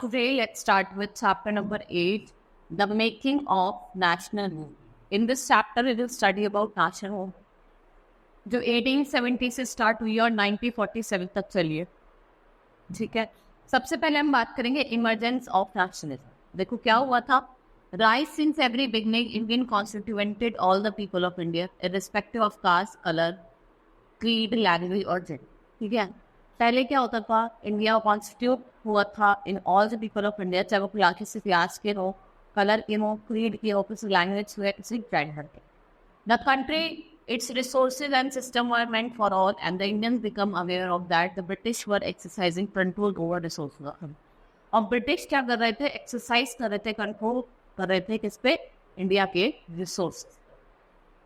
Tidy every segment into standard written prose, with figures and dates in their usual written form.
today let's start with chapter number 8, the making of national movement. In this chapter, we will study about national movement, जो 1870 से start हुई और 1947 तक चली है. ठीक है. सबसे पहले हम बात करेंगे इमरजेंस ऑफ नेशनलिज्म. देखो क्या हुआ था. Rise since every beginning Indian constituted all the people of India irrespective of caste, colour, creed, language और जेंडर. ठीक है. पहले क्या होता था, इंडिया कॉन्स्टिट्यूट हुआ था in all the people of India, चाहे वो किसी क्लास के हो, कलर के हो, क्रीड के हो, किसी लैंग्वेज के, किसी जेंडर के. The country, its resources and system were meant for all, and the Indians become aware of that. The British were exercising control over resources. और ब्रिटिश क्या कर रहे थे, एक्सरसाइज कर रहे थे, कंट्रोल कर रहे थे किस पे, इंडिया के resources.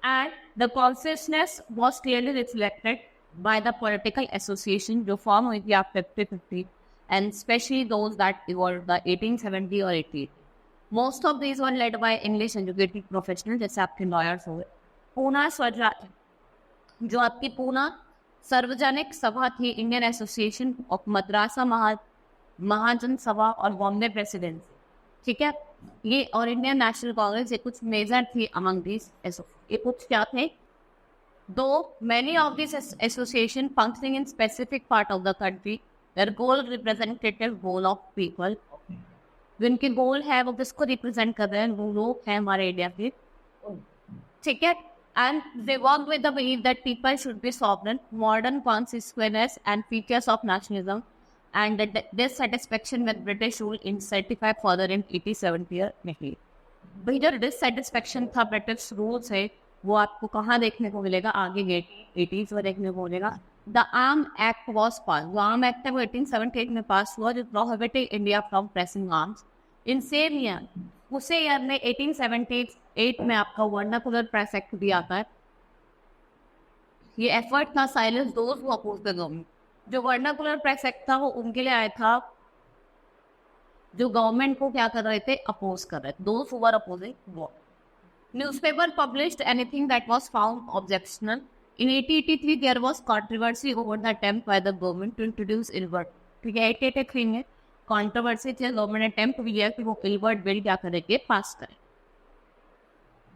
And the consciousness was clearly reflected by the political association जो फॉर्म हुई थी after 50 and specially those that evolve the 1870 और 88. Most of these were led by English educated professional, जैसे आपके लॉयर्स हो गए. पूना स्वराज, जो आपकी पूना सार्वजनिक सभा थी, इंडियन एसोसिएशन ऑफ मद्रासा महाजन सभा और बॉम्बे प्रेसिडेंसी. ठीक है. ये और इंडियन नेशनल कांग्रेस, ये कुछ मेजर थी अमंग दिस. ये कुछ क्या थे, दो many of this association functioning in specific part of the country, there goal representative goal of people. जिनके गोल है वो किसको रिप्रेजेंट कर रहे हैं, वो लोग हैं हमारे इंडिया के. ठीक है. And they work with the belief that people should be sovereign, modern consciousness and features of nationalism, and that dissatisfaction with British rule in certified further in 87 year नहीं. भाई जो dissatisfaction था British rule से, वो आपको कहाँ देखने को मिलेगा, आगे 80s में देखने को मिलेगा. The Arm Act was passed. The Arm Act 1878 में पास हुआ जो prohibited India from pressing arms. In same year, उसे ईयर में 1878 में आपका वर्नाकुलर प्रेस एक्ट भी आता है. ये एफर्ट था silence those who oppose the government. जो वर्नाकुलर प्रेस एक्ट था वो उनके लिए आया था जो गवर्नमेंट को क्या कर रहे थे, अपोज कर रहे थे, those who were opposing war. Newspaper published anything that was found objectional. In 1883 there was controversy over the attempt by the government to introduce Ilbert. ठीक है. 1883 में कंट्रोवर्सी थी, गवर्नमेंट ने अटेम्प्ट किया कि वो इलबर्ट बिल क्या करेंगे, पास करें.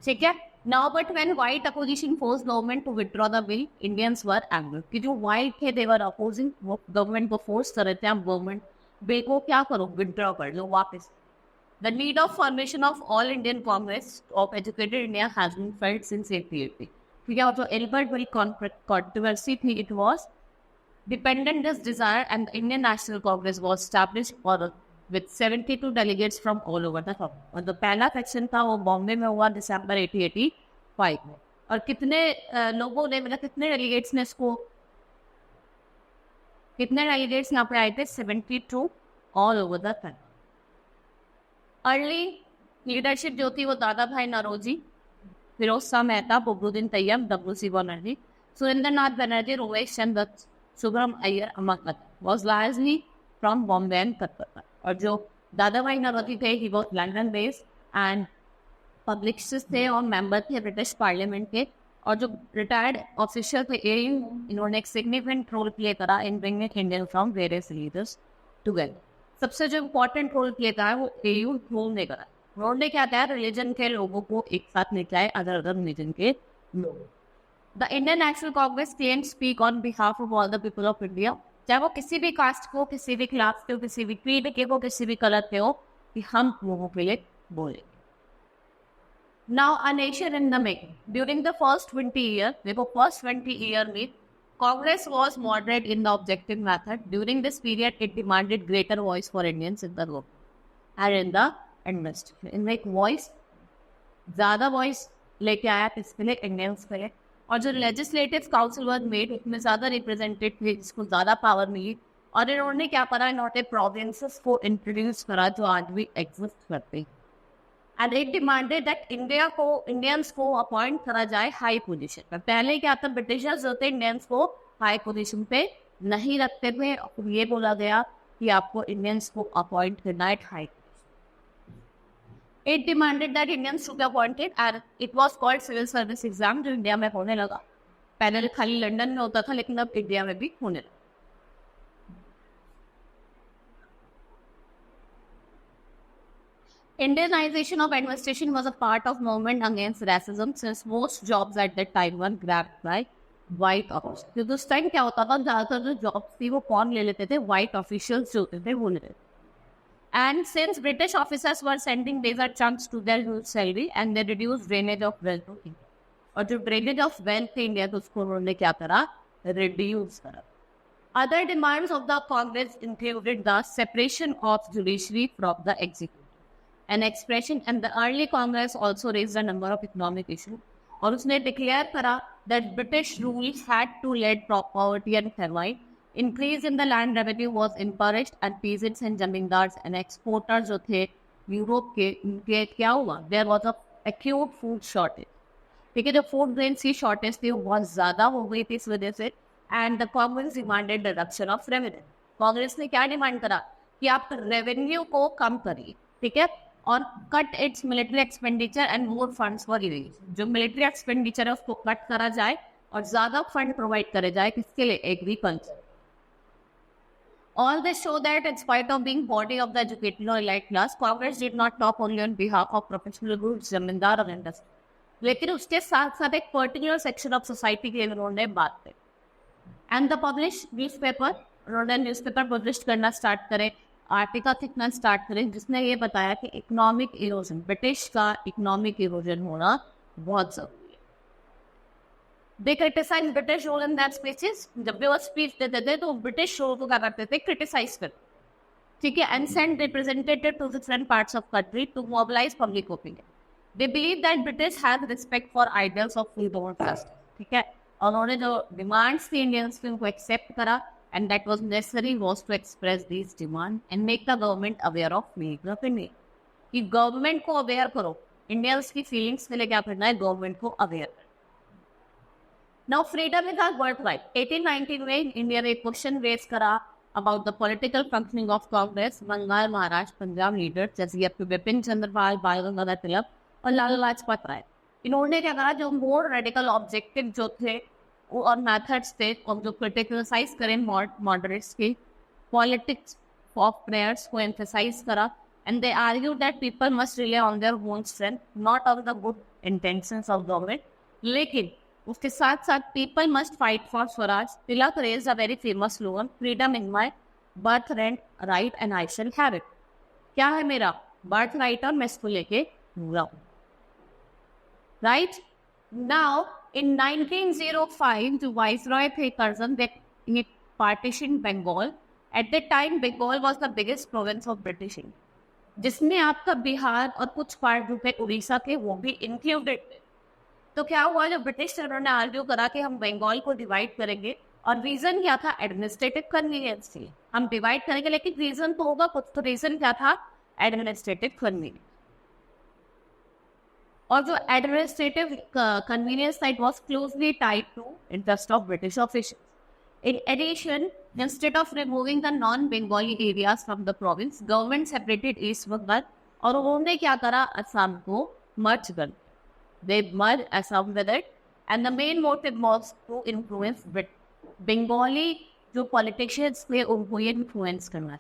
ठीक है. Now but when white opposition force government to withdraw the bill, Indians were angry. कि जो व्हाइट थे दे वर अपोजिंग, वो गवर्नमेंट को फोर्स कर रहे थे, आप गवर्नमेंट बिल को क्या करो, विथड्रॉ कर लो वापस. The need of formation of all Indian Congress of educated India has been felt since 1880. ठीक है. और जो इलबर्ट बिल कंट्रोवर्सी थी, it was dependent this desire, and the Indian National Congress was established with 72 delegates from all over the country. और जो पहला section था वो बॉम्बे में हुआ दिसंबर 1885 में. और कितने लोगों ने, मतलब कितने डेलीगेट्स ने इसको, कितने डेलीगेट्स यहाँ पे आए थे, 72 all over the country. Early leadership जो थी वो दादा भाई नौरोजी, फिरोज शाह मेहता, बबरुद्दीन तैयब, W.C. बनर्जी, सुरेंद्र नाथ बनर्जी, रोमेश चंद्र, सुब्रम अय्यर, अमर was largely from Bombay and Calcutta. और जो दादा भाई नौरोजी थे, he was London based and publicist थे और मेंबर थे ब्रिटिश पार्लियामेंट के. और जो रिटायर्ड ऑफिशियल थे, इन्होंने एक सिग्निफिकेंट रोल प्ले करा in bringing Indian from various leaders together. सबसे जो इम्पोर्टेंट रोल प्ले करा है वो AU रोल ने करा. रोल ने क्या किया, रिलीजन के लोगों को एक साथ लेके आए, अदर रिलीजन के लोग. The Indian National Congress claims speak on behalf of all the people of India. चाहे वो किसी भी कास्ट को, किसी भी क्लास के हो, किसी भी क्रीड के हो, किसी भी कलर के हो, कि हम लोगों के लिए बोले. Now a nation in the making. During the first 20 years, देखो first 20 year में Congress was moderate in the objective method. During this period, it demanded greater voice for Indians in the government and in the administration. इनमें एक voice, ज़्यादा voice लेके आया किसके लिए, Indians के लिए. और जो लेजिस्लेटिव काउंसिल वर्क मेड, उसमें ज़्यादा रिप्रेजेंटेटिव थे, जिसको ज़्यादा पावर मिली. और इन्होंने क्या करा, इन्होंने प्रोविंसेस को इंट्रोड्यूस करा जो आज भी एग्जिस्ट करते हैं. And it demanded that Indians को अपॉइंट करा जाए हाई पोजीशन पर. पहले क्या था, ब्रिटिशर्स जो थे इंडियंस को हाई पोजीशन पे नहीं रखते थे. और ये बोला गया कि आपको इंडियंस को अपॉइंट करना है high. It demanded that Indians should be appointed, and it was called civil service exam, जो इंडिया में होने लगा. पहले खाली लंदन में होता था, लेकिन अब इंडिया में भी होने लगा. Indianization of administration was a part of movement against racism since most jobs at that time were grabbed by white officials. क्योंकि उस टाइम क्या होता था, ज़्यादातर जो जॉब्स थी वो कौन ले लेते थे, white officials जो होते थे वो ले लेते. And since British officers were sending major chunks to their huge salary and they reduced drainage of wealth to India. और जो drainage of wealth थे इंडिया तो उसको उन्होंने क्या करा, reduce करा. Other demands of the Congress included the separation of judiciary from the executive. An expression, and the early Congress also raised a number of economic issues. और उसने declare करा that British rule had to lead poverty and famine. Increase in the land revenue was encouraged and peasants and zamindars and exporters जो थे Europe के, उनके क्या हुआ, there was a acute food shortage. ठीक है, जो फूड ग्रेन की शॉर्टेज थी वो बहुत ज़्यादा हो गई थी इस वजह से. And the Congress demanded reduction of revenue. Congress ने क्या डिमांड करा कि आप रेवेन्यू को कम करिए, ठीक है, और cut it's military expenditure and more funds for irrigation. जो मिलिट्री एक्सपेंडिचर है उसको कट करा जाए और ज़्यादा फंड प्रोवाइड करे जाए, किसके लिए, agriculture. All this show that in spite of being body of the educated or elite class, Congress did not talk only on behalf of professional groups, जमींदार और इंडस्ट्री. लेकिन उसके साथ साथ एक पर्टिकुलर सेक्शन ऑफ सोसाइटी के लिए उन्होंने बात की. एंड द पब्लिश न्यूज़पेपर, उन्होंने न्यूज़पेपर पब्लिश करना स्टार्ट करे, आर्टिकल लिखना स्टार्ट करें जिसने ये बताया कि इकोनॉमिक इरोजन, ब्रिटिश का इकोनॉमिक इरोजन होना बहुत जरूरी है. They criticize British rule in that speeches. जब भी वो स्पीच देते थे तो ब्रिटिश रूल को क्या करते थे, क्रिटिसाइज करते, ठीक है, and send representative to different parts of country to mobilize public opinion. They believe that British has respect for ideals of freedom and justice. ठीक है, और उन्होंने जो डिमांड्स थी इंडियंस की उनको एक्सेप्ट करा, and that was necessary was to express these demand and make the government aware of freedom of India. कि गवर्नमेंट को अवेयर करो, इंडियंस की फीलिंग्स के लिए क्या करना है, गवर्नमेंट को aware. Now freedom is our birthright. 1819 में इंडिया ने एक क्वेश्चन रेज करा about the political functioning of Congress. Bengal, Maharashtra, Punjab leader जैसे आपके विपिन चंद्र पाल, बाल गंगाधर तिलक और लाला लाजपत राय, इन्होंने क्या करा, जो मोर रेडिकल ऑब्जेक्टिव जो थे और मेथड्स थे और जो क्रिटिसाइज करें मॉडरेट्स के पॉलिटिक्स ऑफ प्रेयर्स को एम्फेसाइज करा. And they argue that people must rely on their own strength, not on the good intentions of government. लेकिन उसके साथ साथ people must fight for swaraj. Tilak raise a very famous slogan, freedom in my birthright and I shall have it. क्या है मेरा birth right और मैं इसको लेके रहूं. राइट नाउ इन 1905 जो वाइसरॉय थे Curzon, they partition Bengal. At the time Bengal was the biggest province of British India, जिसमें आपका बिहार और कुछ पार्ट जो थे उड़ीसा के वो भी इंक्लूडेड थे. तो क्या हुआ, जो ब्रिटिश ने आर्ग्यू करा कि हम बंगाल को डिवाइड करेंगे, और रीजन क्या था, एडमिनिस्ट्रेटिव कन्वीनियंस थी. हम डिवाइड करेंगे लेकिन रीजन तो होगा कुछ, तो रीजन क्या था, एडमिनिस्ट्रेटिव कन्वीनियंस. और जो एडमिनिस्ट्रेटिव कन्वीनियंस था, it was closely tied to interest of British officials. In addition, instead of removing the non-Bengali areas from the province, government separated East Bengal और उन्होंने क्या करा, असम को मर्ज कर. They merged Assam with it, and the main motive was to influence Bengali जो politicians थे उनको ये influence करना.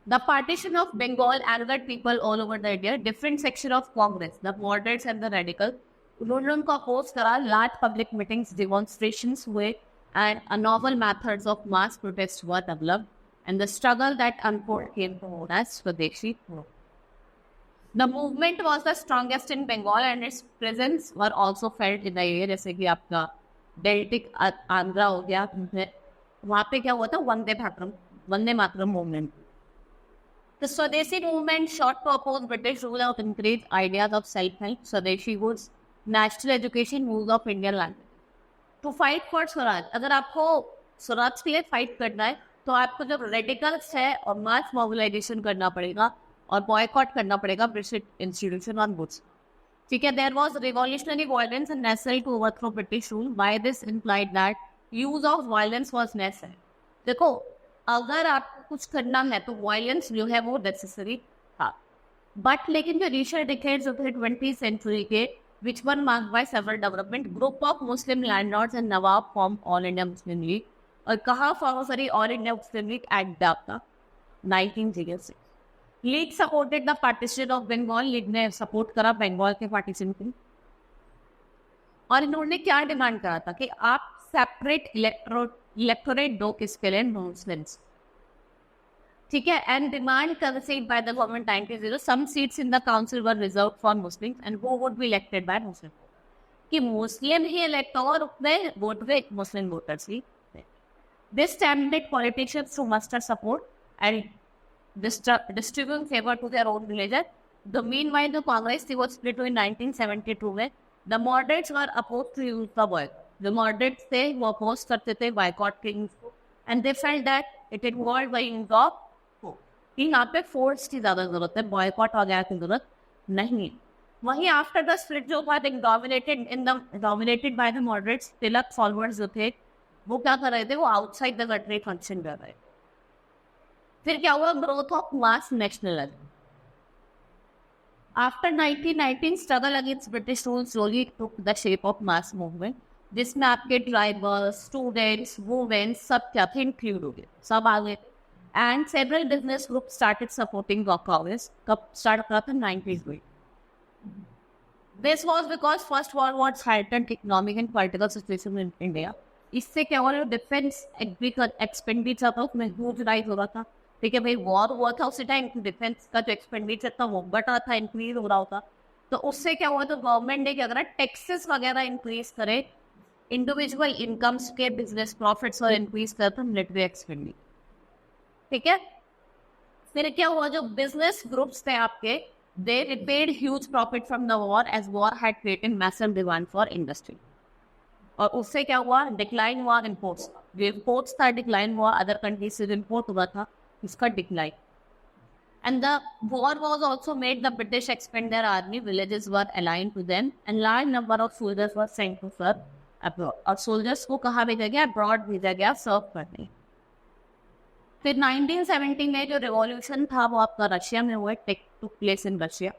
The partition of Bengal angered people all over the India. Different section of Congress, the moderates and the radicals, उन्होंने उनको oppose करा. Large public meetings, demonstrations हुए, and a novel methods of mass protest were developed, and the struggle that unfolded came to known as Swadeshi movement. The movement was the strongest in Bengal, and its presence were also felt in the area. जैसे कि आपका deltaic Andhra हो गया, वहाँ पे क्या हुआ था, Vande Mataram movement. The Swadeshi movement sought to oppose British rule and encourage ideas of self-help, Swadeshi goods, national education, use of Indian language. To fight for Swaraj, अगर आपको स्वराज के लिए फाइट करना है तो आपको जब रेडिकल्स है और मास मोबिलाइजेशन करना पड़ेगा और बॉयकॉट करना पड़ेगा ब्रिटिश इंस्टीट्यूशन ऑन गुड्स. ठीक है, there was revolutionary violence and necessary to overthrow British rule. By this implied that use of violence was necessary. देखो, अगर आपको कुछ करना है तो वायलेंस जो है वो नेसेसरी था. बट लेकिन जो रिसेंट डिकेड्स जो थे 20th सेंचुरी के, which were marked by several development, group of Muslim landlords and Nawab formed All India Muslim League. और कहाँ फॉर्म करी All India Muslim League? At Dhaka, 1906. League supported the partition of Bengal, league ने support करा बंगाल के partition को, और इन्होंने क्या डिमांड करा था कि आप सेपरेट इलेक्टोरेट दो किसके लिए, मुस्लिम्स, ठीक है। And demand concede by the government 90 some seats in the council were reserve for Muslims and वो would be elected by Muslim, कि मुस्लिम ही इलेक्ट हो और उतने वोट वे मुस्लिम वोटर्स ही। This tempted politicians to muster support and distribute favor to their own religion. The meanwhile, the Congress was split in 1972 में the moderates were opposed to use the boycott. The moderates थे वो oppose करते थे boycott के use को, and they felt that it involved the use of force. कि यहाँ पे force की ज़्यादा ज़रूरत है, boycott वगैरह की ज़रूरत नहीं। वहीं after the split जो हुआ, dominated by the moderates, Tilak followers जो थे वो क्या कर रहे थे, वो outside the country function कर रहे थे। फिर क्या हुआ, growth of mass nationalism. After 1919 struggle against British rule slowly took the shape of mass movement, जिसमें आपके ट्राइबल्स, स्टूडेंट्स, वुमेन सब क्या थे, इंक्लूड हो गए, सब आ गए। And several business group started supporting Congress. कब स्टार्ट करा था, 90s में। This was because first world war threatened economic and political situation in India. इससे क्या हुआ, डिफेंस एक्सपेंडिचर था उसमें ह्यूज राइज हो रहा था, ठीक है भाई। वॉर हुआ था उसी टाइम, डिफेंस का जो एक्सपेंडिचर था वो बढ़ रहा था, इंक्रीज हो रहा होता। तो उससे क्या हुआ, तो गवर्नमेंट ने क्या करा, टैक्सेस वगैरह इंक्रीज करे, इंडिविजुअल इनकम्स के बिजनेस प्रॉफिट्स और इंक्रीज कर था मिलिट्री एक्सपेंडिचर, ठीक है। फिर क्या हुआ, जो बिजनेस ग्रुप्स थे आपके, they reaped huge profit from the war as war had created massive demand for industry. और उससे क्या हुआ, डिक्लाइन हुआ इम्पोर्ट्स, जो इम्पोर्ट्स था डिक्लाइन हुआ, अदर कंट्रीज से इम्पोर्ट हुआ था इसका decline. And the war was also made the British expand their army, villages were aligned to them, and large number of soldiers were sent to serve abroad. और soldiers को कहाँ भेजा गया, abroad भेजा गया सर्व करने। फिर 1970 में जो revolution था वो आपका रशिया में हुआ, took place in Russia.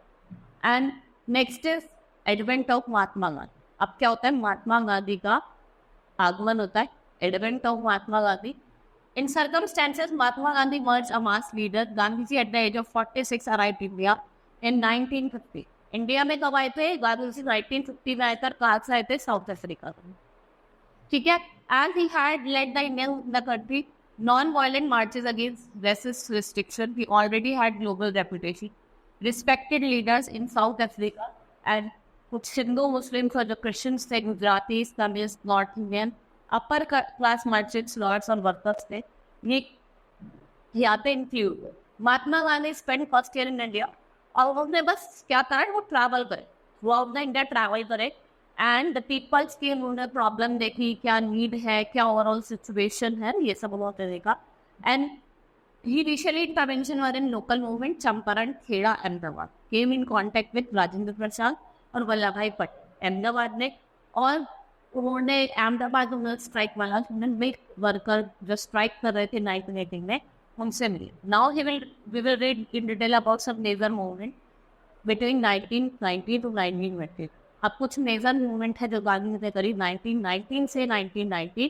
And next is advent of Mahatma Gandhi. अब क्या होता है, महात्मा गांधी का आगमन होता है, advent of Mahatma Gandhi. In circumstances, Mahatma Gandhi emerged a mass leader. Gandhiji at the age of 46 arrived in India in 1950. India में कब आए थे, गांधी 1950 में आए थे, कहाँ से आए थे, साउथ अफ्रीका से, ठीक है। As he had led the Indian the country non-violent marches against racist restriction, he already had global reputation. Respected leaders in South Africa and कुछ हिंदू मुस्लिम्स और जो क्रिश्चियंस थे, Gujaratis, Tamils, north Indian, upper class merchants, lords और workers थे, ये यहाँ पे include. Mahatma Gandhi spend first year in India, और उन्होंने बस क्या करा, वो ट्रैवल करे, throughout the India travel करे, एंड द पीपल्स की उन्होंने प्रॉब्लम देखी, क्या नीड है, क्या ओवरऑल सिचुएशन है, ये सब उन्होंने देखा। And he initially intervention were in local movement Champaran, Kheda, Ahmedabad, came in contact with Rajendra Prasad और वल्लभ भाई पटेल अहमदाबाद में। और उन्होंने अहमदाबाद में स्ट्राइक वाला वर्कर जो स्ट्राइक कर रहे थे 1918 में, उनसे मिले। Now we will read in detail about सब मेजर मूवमेंट बिटवीन 1990 टू 1920। अब कुछ मेजर मूवमेंट है जो गांधी ने करी 1919 से 1920।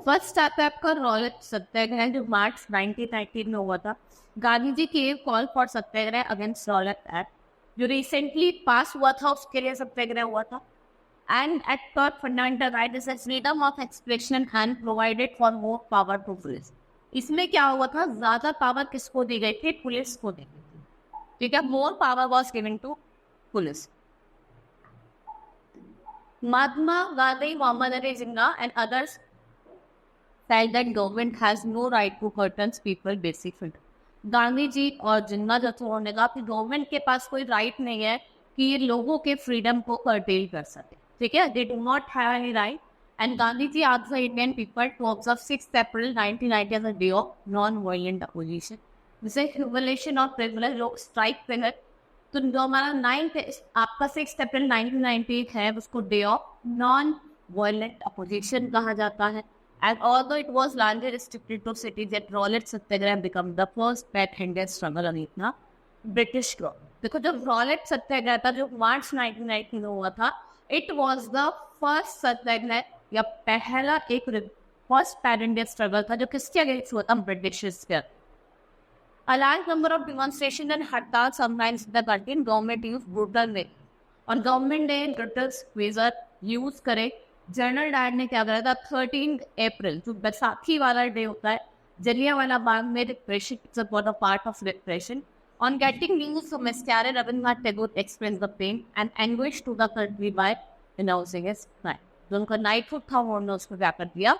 फर्स्ट स्टेप है आपका रॉलेट सत्याग्रह, जो मार्च 1919 में हुआ था। गांधी जी की call for satyagraha against Rowlatt act जो रिसेंटली पास हुआ था, उसके लिए सत्याग्रह हुआ था। And act for fundamental rights and freedom of expression and provided for more power to police. इसमें क्या हुआ था, ज्यादा पावर किसको दी गई थी, पुलिस को दी गई थी, ठीक है। More power was given to police. Mahatma Gandhi, Mohammad Ali Jinnah and others said that government has no right to curtail people basic freedom। Gandhi ji और जिन्ना जो थे उन्होंने कहा कि गवर्नमेंट के पास कोई राइट नहीं है कि ये लोगों के फ्रीडम को कर्टेल कर सके, ठीक है। They do not have any right. And Gandhi ji asked the Indian people to observe 6 April 1990 as a day of non violent opposition. जैसे ह्यूमिलेशन और प्रिविलेज लोग स्ट्राइक पे है, तो जो हमारा 9 आपका 6 अप्रैल 1990 है उसको day of non violent opposition कहा जाता है। And although it was largely restricted to cities, yet Rowlatt Satyagraha became the first red-handed struggle against the British crown। देखो जब रॉलेट सत्याग्रह था जो मार्च 1919 में हुआ था, it was the first सत्याग्रह या पहला एक फर्स्ट पैरेंट डे स्ट्रगल था जो किसके अगेंस्ट हुआ था, ब्रिटिशर्स के। A large number of demonstrations and हड़ताल sometimes in the country and government use brutal way, और गवर्नमेंट ने ब्रुटल मेजर यूज करे। जनरल डायर ने क्या करा था, 13 अप्रैल जो बैसाखी वाला डे होता है, जलियांवाला बाग में repression, it's a part of repression. On getting news from Miscarry, Rabindranath Tagore expressed the pain and anguish to the country by announcing his crime। जो उनका नाइटहुड था वो उन्होंने उसको क्या कर दिया,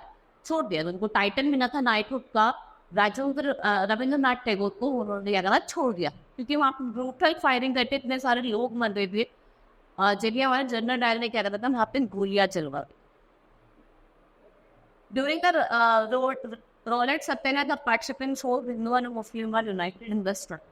छोड़ दिया। उनको टाइटन मिला था नाइटहुड का, राजेंद्र रविंद्रनाथ टैगोर को उन्होंने क्या करा, छोड़ दिया, क्योंकि वहाँ ब्रूटल फायरिंग करते इतने सारे लोग मर रहे थे। जलियांवाला जनरल डायर ने क्या करा था, वहाँ पे गोलियां चलवा दी। During the Rowlatt satyagraha the participants showed Hindu and Muslim are united in the struggle.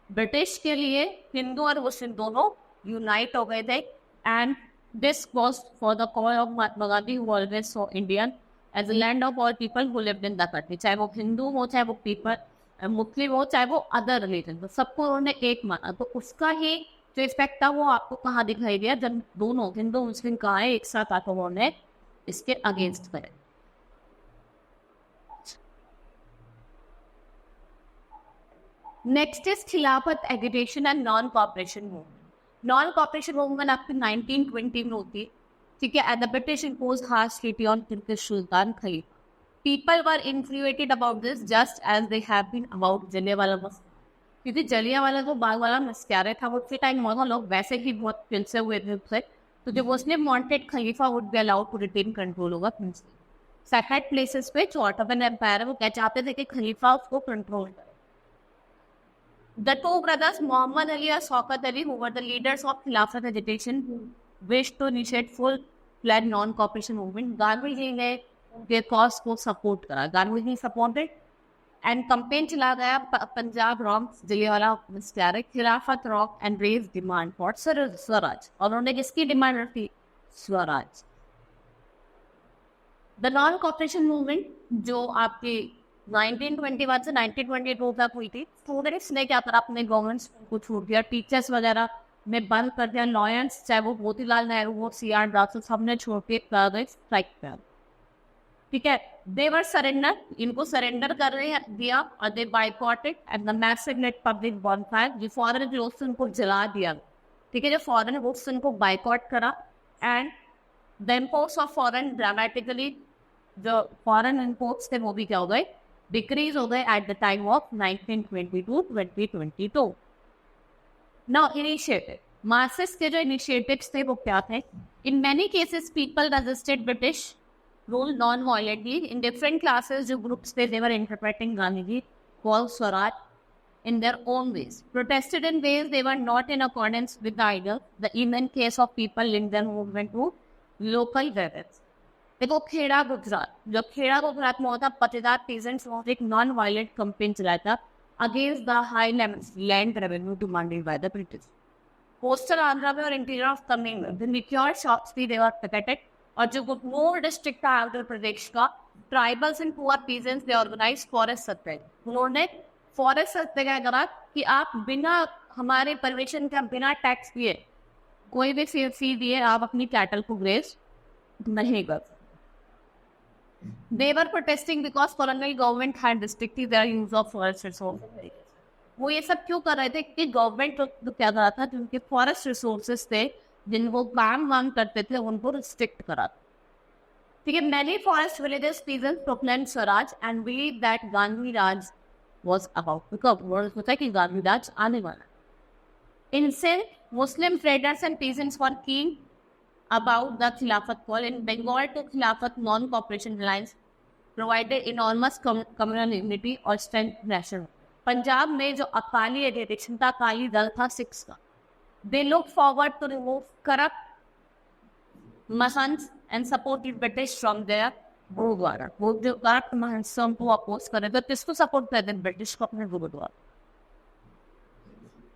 British के लिए हिंदू और मुस्लिम दोनों यूनाइट हो गए थे, and this was for the call of Mahatma Gandhi who always saw Indian as a land of all people who lived in the country. चाहे वो हिंदू हो, चाहे वो पीपल मुस्लिम हो, चाहे वो अदर रिलीजन हो, सबको उन्होंने एक माना। तो उसका ही जो इफेक्ट था वो आपको कहाँ दिखाई दिया, जब दोनों हिंदू मुस्लिम कहाँ एक साथ आकर उन्होंने इसके अगेंस्ट करे। Next is Khilafat agitation and non cooperation movement. Non cooperation movement आपकी 1920 में होती है, ठीक है। As the British impose harsh treaty on Turkish sultan Khalifa. People were infuriated about this just as they have been about Jallianwala मस्जिद, क्योंकि जलियांवाला जो बाग वाला मस्क्यारे था वो उसी टाइम मौजूद लोग वैसे ही बहुत पिलसे हुए थे उससे। तो जो Muslim wanted Khalifa would be allowed to retain control होगा सेक्रेट प्लेसेस पे। जो ऑटोमन एम्पायर है वो क्या चाहते थे कि खलीफा उसको कंट्रोल करे। The two brothers, Muhammad Ali and Shaukat Ali, who were the leaders of Khilafat agitation, wished to initiate full-fledged non-cooperation movement. Gandhi ji ने उनके कॉज को सपोर्ट करा। Gandhi ji supported and campaign चला गया Punjab wrong Jallianwala massacre Khilafat wrong and raise demand for swaraj. और उन्होंने किसकी demand रखी, swaraj. The non cooperation movement जो आपकी 1921 से 1922 तक हुई थी, स्टूडेंट्स ने क्या करा, अपने गवर्नमेंट को छूट दिया, टीचर्स वगैरह में बंद कर दिया, लॉयर्स चाहे वो मोतीलाल नेहरू हो, CR दास, सबने छोड़ के स्ट्राइक किया, ठीक है। दे वर सरेंडर, इनको सरेंडर कर रहे दिया, और they boycotted and the massive net public bonfire. जो फॉरेन ग्रोथ्स उनको जला दिया, ठीक है, जो फॉरेन ग्रोथ्स उनको बाइकॉट करा, and the imports of foreign dramatically, जो फॉरेन इम्पोर्ट्स थे वो भी क्या हो गए, डिक्रीज हो गए at the time of 1922-2022। Now initiative, masses के जो इनिशिएटिव्स थे वो क्या थे। In many cases people resisted British rule non violently in different classes. जो ग्रुप्स थे they were interpreting Gandhi call swaraj in their own ways, protested in ways they were not in accordance with the ideal, the even case of people linked their movement to local rebels। देखो खेड़ा गुजरात, जब खेड़ा गुजरात में होता पटीदार peasants एक non violent campaign चलाया था against the high land revenue demanded by the British. Coastal Andhra में और interior of Tamil Nadu the liquor shops भी दे वर पिकेटेड। और जो गुटनूर डिस्ट्रिक्ट था आंध्र प्रदेश का, tribals and poor peasants they organize forest satyagraha. उन्होंने फॉरेस्ट सत्याग्रह करा कि आप बिना हमारे परमिशन के, बिना टैक्स दिए, कोई भी फी दिए आप अपनी कैटल को ग्रेज नहीं कर। They were protesting because colonial government had restricted their use of forest resources। वो ये सब क्यों कर रहे थे कि गवर्नमेंट तो क्या कर रहा था, जिनके फॉरेस्ट रिसोर्सेज थे, जिनको काम वाम करते थे, उनको रिस्ट्रिक्ट करा, ठीक है। Many forest villages peasants proclaimed Swaraj and believed that Gandhi Raj was about to come। वो सोचा कि गांधी राज आने वाला। इनसे Muslim traders and peasants were keen about the Khilafat call in Bengal to Khilafat non-cooperation alliance provided enormous communal unity और strength national। Punjab में जो Akali agitation था, अकाली दल था सिक्स का, they looked forward to remove corrupt mahants and supported British from their gurdwara. वो जो corrupt महंत को oppose करे तो किसको सपोर्ट करते हैं, ब्रिटिश को, अपने gurdwara.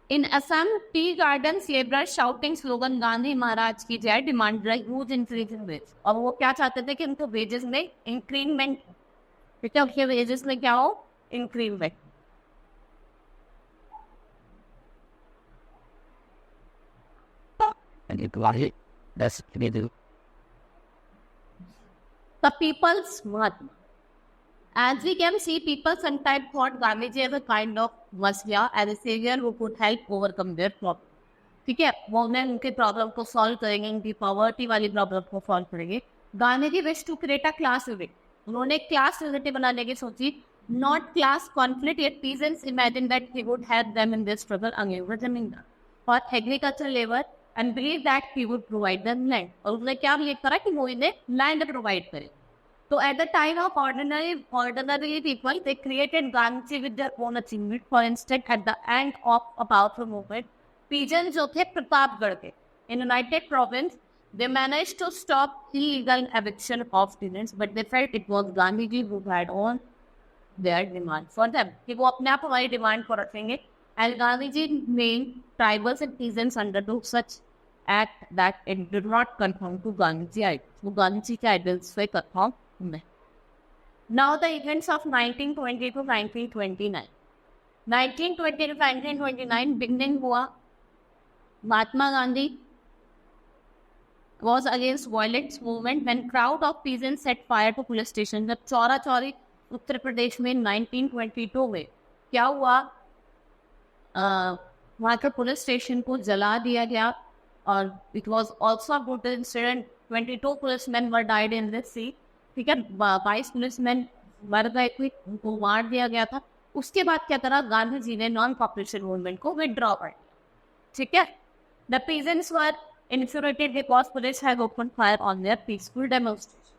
In Assam, tea gardens laborers shouting slogan Gandhi Maharaj की जय demand huge increase in wage. और वो क्या चाहते थे कि उनको वेजेस में इंक्रीमेंट, ठीक है, उनके वेजेस में क्या हो, increment. The people's Mahatma, As we can see, people sometimes thought Gandhiji as a kind of messiah, as a savior who could help overcome their problem. ठीक है, वो उनके प्रॉब्लम को सॉल्व करेंगे, उनकी पॉवर्टी वाली प्रॉब्लम को सॉल्व करेंगे. Gandhi wish to create a class unity. उन्होंने क्लास यूनिटी बनाने की सोची, not class conflict. Yet peasants imagine that he would help them in this struggle against zamindar for agriculture labour and believe that he would provide them land. और उन्होंने क्या believe करा कि वो इन्हें लैंड प्रोवाइड करे. So at the time of ordinary people, they created Gandhi with their own achievement. For instance, at the end of a powerful movement, peasants जो थे प्रतापगढ़ के in United Province, they managed to stop illegal eviction of tenants, but they felt it was Gandhiji who had on their demand for them. कि वो अपने आप हमारी demand को रखेंगे. And Gandhiji named tribals and peasants undertook such act that it did not conform to Gandhiji ideals. वो Gandhiji के ideals से conform. Now the events of 1920 to 1929. 1920 to 1929 beginning हुआ. Mahatma Gandhi was against violence movement when crowd of peasants set fire to police station. जब चौरा चौरी उत्तर प्रदेश में 1922 में क्या हुआ, वहाँ के पुलिस स्टेशन को जला दिया गया. और it was also a brutal incident. 22 policemen were died in this sea. ठीक है, 22 पुलिसमैन मर गए थे, उनको मार दिया गया था. उसके बाद क्या करा, गांधी जी ने नॉन कॉपरेशन मूवमेंट को विड्रॉ कर दिया. ठीक है, the peasants were infuriated because police had opened fire on their peaceful demonstration.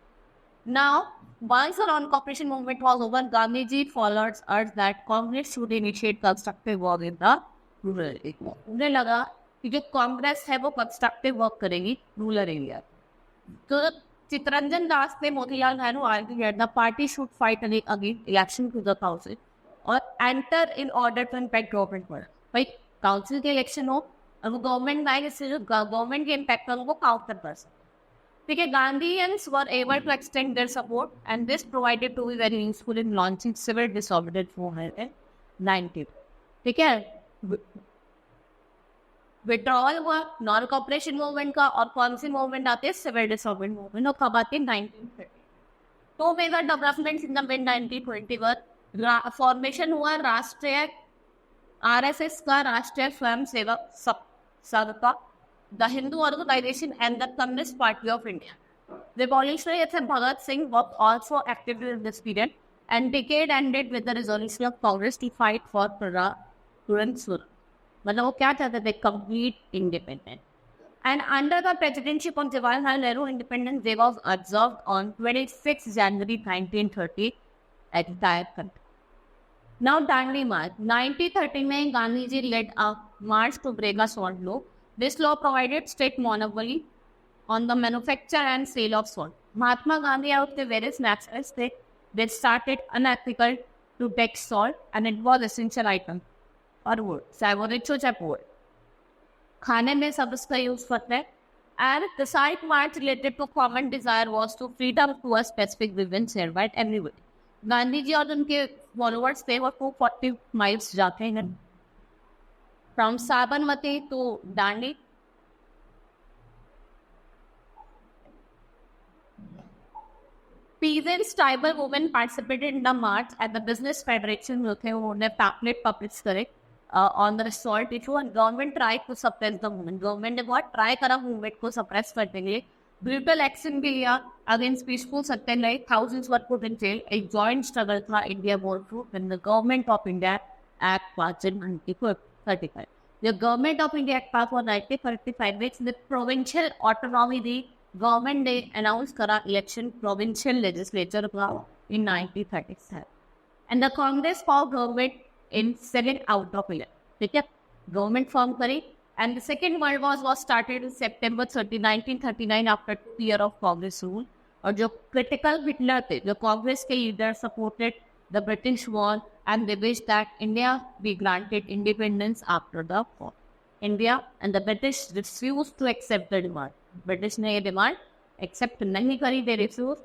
Now, once the non-cooperation movement was over, Gandhiji followers urged that Congress should initiate constructive work in the rural area. उन्हें लगा कि जो कांग्रेस है वो constructive work करेगी rural area. तो चितरंजन दास ने Motilal Nehru argued the party should fight against election to the council और enter in order to impact government पर. भाई काउंसिल के इलेक्शन हो और वो गवर्नमेंट में आए, जिससे जो गवर्नमेंट के इम्पैक्ट पर वो काउंटर कर सकते. ठीक है, Gandhians were able to extend their support and this provided to be very useful in launching civil disobedience movement in 19. ठीक है, विड्रॉल हुआ नॉन कॉपरेशन मूवमेंट का और कौन सी मूवमेंट आती है, सिविल डिसोबीडियंस मूवमेंट. और कब आती है, 1930. तो major developments in the mid 1921 formation हुआ राष्ट्रीय आरएसएस का राष्ट्रीय स्वयं सेवक संघ का, the Hindu organisation and the communist party of India. Revolutionary Bhagat Singh was also active in this period and decade ended with the resolution of Congress to fight for Purana Sura. मतलब वो क्या चाहते थे, complete independence. And under the presidency of Jawaharlal Nehru, Independence Day was observed on 26 January 1930 at the entire country. Now, Dandi March. 1930 में Gandhi ji led a march to break a salt law. This law provided state monopoly on the manufacture and sale of salt. Mahatma Gandhi out the various nationalists they started unethical to tax salt and it was essential item. और वो चाहे वो rich हो चाहे poor, खाने में सब इसका यूज करते हैं. And the salt march related to common desire was to freedom to a specific विवन shared by everybody. Gandhi ji और उनके फॉलोअर्स थे वो 240 माइल्स जाते हैं from Sabarmati to Dandi. Peasants, tribal women participated in the march and the business federation जो थे उन्होंने पैम्पलेट पब्लिश करे on the salt issue and government tried to suppress the movement. Government ने बहुत ट्राई करा मूवमेंट को सप्रेस करने के लिए, brutal action भी लिया against peaceful Satyagraha. Thousands were put in jail. एक joint struggle था India war through when the government of India Act passed in 1935. The government of India Act passed in 1935 which the provincial autonomy the. Government ने announce करा election provincial legislature का in 1937 and the Congress for government in second out of election. ठीक है, government form करी and the second world war was started in September 30, 1939 after 2 years of Congress rule. और जो critical Hitler थे, जो कांग्रेस के leader supported the British war and they wish that India be granted independence after the war. India and the British refuse to accept the demand. British ने ये demand accept नहीं करी, they refuse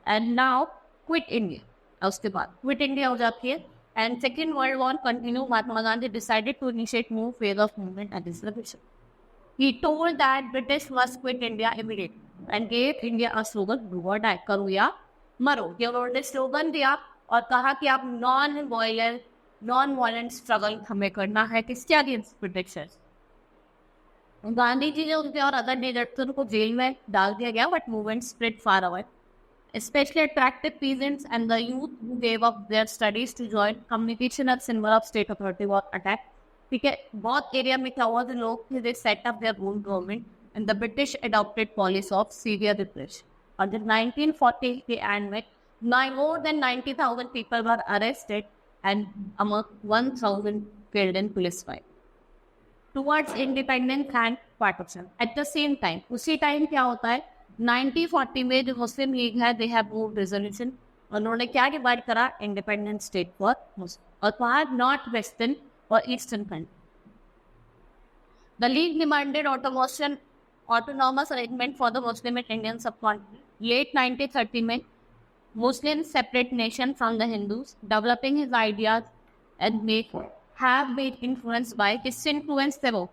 and now quit India. उसके बाद quit India हो जाती है and second world war continue. Mahatma Gandhi decided to initiate new phase of movement and reservation. He told that British must quit India immediately and gave India a slogan, do or die, करो या मरो. ये उन्होंने slogan दिया और कहा कि आप नॉन वायलेंट स्ट्रगल हमें करना है किसके अगेंस्ट ब्रिटिशर्स। गांधी जी ने उनके और अदर लीडर्स को जेल में डाल दिया गया, but movement spread far away, especially attractive peasants and the youth who gave up their studies to join communication as symbol of state authority was attacked. ठीक है, बहुत एरिया में क्या हुआ, लोग they set up their own government and the British adopted policy of severe repression. और जब 1940 के एंड में more than 90,000 people were arrested and among 1,000 killed in police fight towards independence and partition. At the same time, उसी time क्या होता है 1940 में जो मुस्लिम लीग है दे हैव मूव्ड रेजोल्यूशन, उन्होंने क्या डिवाइड करा इंडिपेंडेंट स्टेट फॉर मुस्लिम और कहा नॉर्थ वेस्टर्न और eastern country. The league demanded autonomous arrangement for the Muslim and Indian subcontinent. Late 1930 में Muslim separate nation from the Hindus, developing his ideas and make have been influenced by, किससे influence थे वो?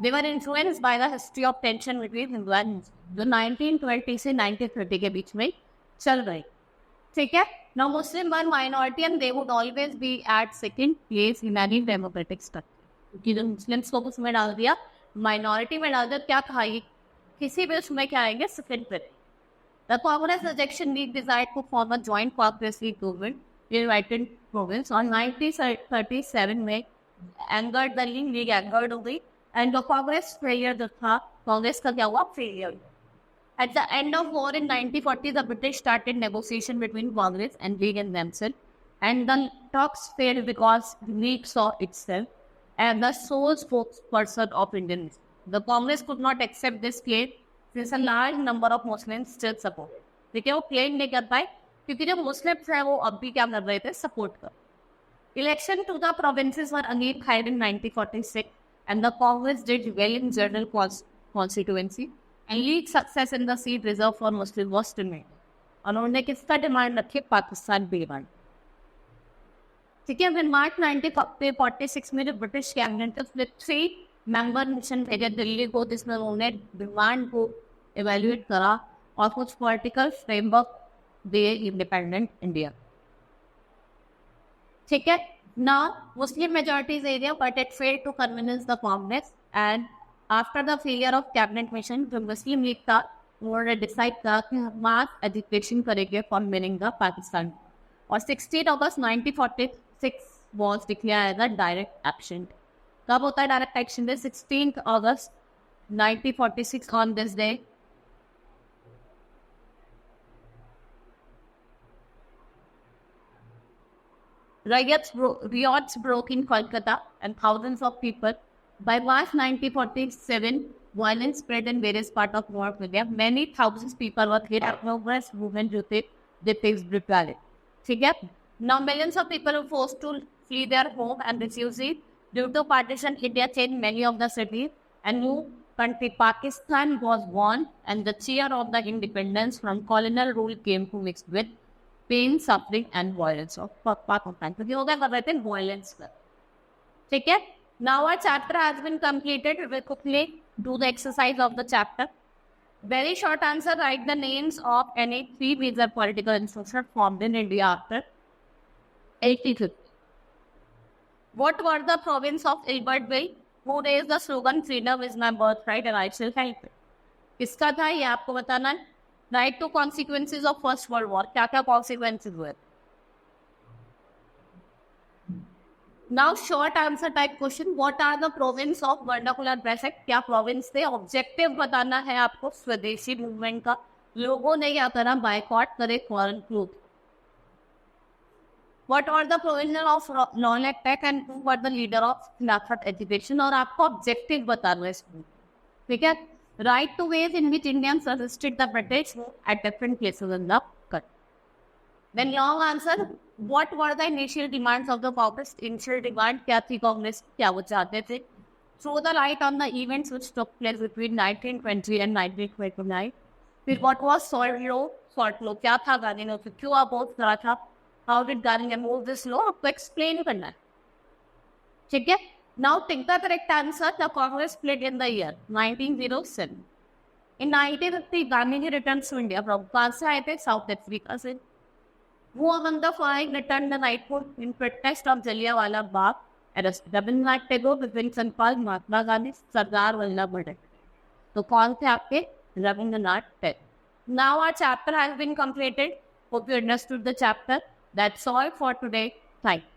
They were influenced by the history of tension between Hindu and Muslim, जो 1920 से 1930 के बीच में चल रही। ठीक है, now Muslim were minority and they would always be at second place in any democratic structure, क्योंकि जो मुस्लिम्स को उसमें डाल दिया, माइनॉरिटी में डाल दिया, क्या खाएगी, किसी भी उसमें क्या आएंगे सेकंड पे। The Congress rejection league decided to form a joint cooperative government in United Province on 1937 में angered the league angered हो गई and the Congress failure जो था, कांग्रेस का क्या हुआ failure। At the end of war in 1940, the British started negotiation between Congress and League and themselves, and the talks failed because the League saw itself as the sole spokesperson of Indian. The Congress could not accept this claim since a large number of Muslims still support. देखिए वो claim नहीं कर पाए क्योंकि जो Muslims हैं वो अब भी क्या कर रहे थे, सपोर्ट कर। Election to the provinces were again held in 1946. And the Congress did well in general constituency, and League success in the seat reserved for Muslim was denied. उन्होंने किसका डिमांड रखी? पाकिस्तान डिमांड। ठीक है, फिर मार्च 1946 में जो ब्रिटिश कैबिनेट उसने 3 member mission भेजा दिल्ली को, जिसमें उन्होंने डिमांड को इवेल्युएट करा और कुछ पॉलिटिकल फ्रेमवर्क दिए इंडिपेंडेंट इंडिया। ठीक है, now Muslim majorities area, but it failed to convince the Congress, and after the failure of cabinet mission, the Muslim League था उन्होंने डिसाइड करा कि हम मास एजुकेशन करेंगे फॉर विनिंग द पाकिस्तान, और 16 अगस्त 1946 was declared as a direct action। कब होता है direct action day? 16 August 1946। on this day riots broke in Kolkata and thousands of people. By March 1947, violence spread in various parts of North India. Many thousands of people were hit. Progress movement जो थे, they faced brutality. ठीक है? Now millions of people were forced to flee their home and refugees. Due to partition, India changed many of the cities, and new country Pakistan was born, and the cheer of the independence from colonial rule came to mix with pain, suffering and violence of Pakistan. क्योंकि हो गया कर रहे थे violence पर। ठीक है, now our chapter has been completed. We will quickly do the exercise of the chapter. Very short answer, write the names of any 3 major political institutions formed in India after 1850। What were the provinces of Ilbert bill who raised the slogan freedom is my birthright and I shall help it? किसका था ये आपको बताना है। Write two consequences of first world war, क्या क्या consequences हुए? Now short answer type question, what are the provinces of vernacular press act? क्या प्रोविंस थे? ऑब्जेक्टिव बताना है आपको स्वदेशी मूवमेंट का। लोगों ने क्या करा? बायकॉट करे foreign cloth. What are the provision of lawn act and who were the leader of Khilafat education? और आपको ऑब्जेक्टिव बताना है इसमें। ठीक है, right to ways in which Indians resisted the British at different places in the country. Then long answer, what were the initial demands of the Congress? Initial demand क्या थी कांग्रेस, क्या वो चाहते थे? Throw the light on the events which took place between 1920 and 1929. फिर what was salt law? Salt law क्या था? गांधी ने उसे क्यों अपोज करा था? How did Gandhi remove this law? आपको एक्सप्लेन करना है। ठीक है, now take the correct answer. The Congress split in the year 1907. In 1950, Gandhi returned to India from कहाँ से आए थे? साउथ अफ्रीका से। Who among the following returned the knighthood in protest of Jallianwala Bagh arrest? Rabindranath Tagore, Vipin Chandpal, Mahatma Gandhi, Sardar Vallabh Bhai. तो कौन थे आपके? Rabindranath Tagore. Now our chapter has been completed. Hope you understood the chapter. That's all for today. Thank you.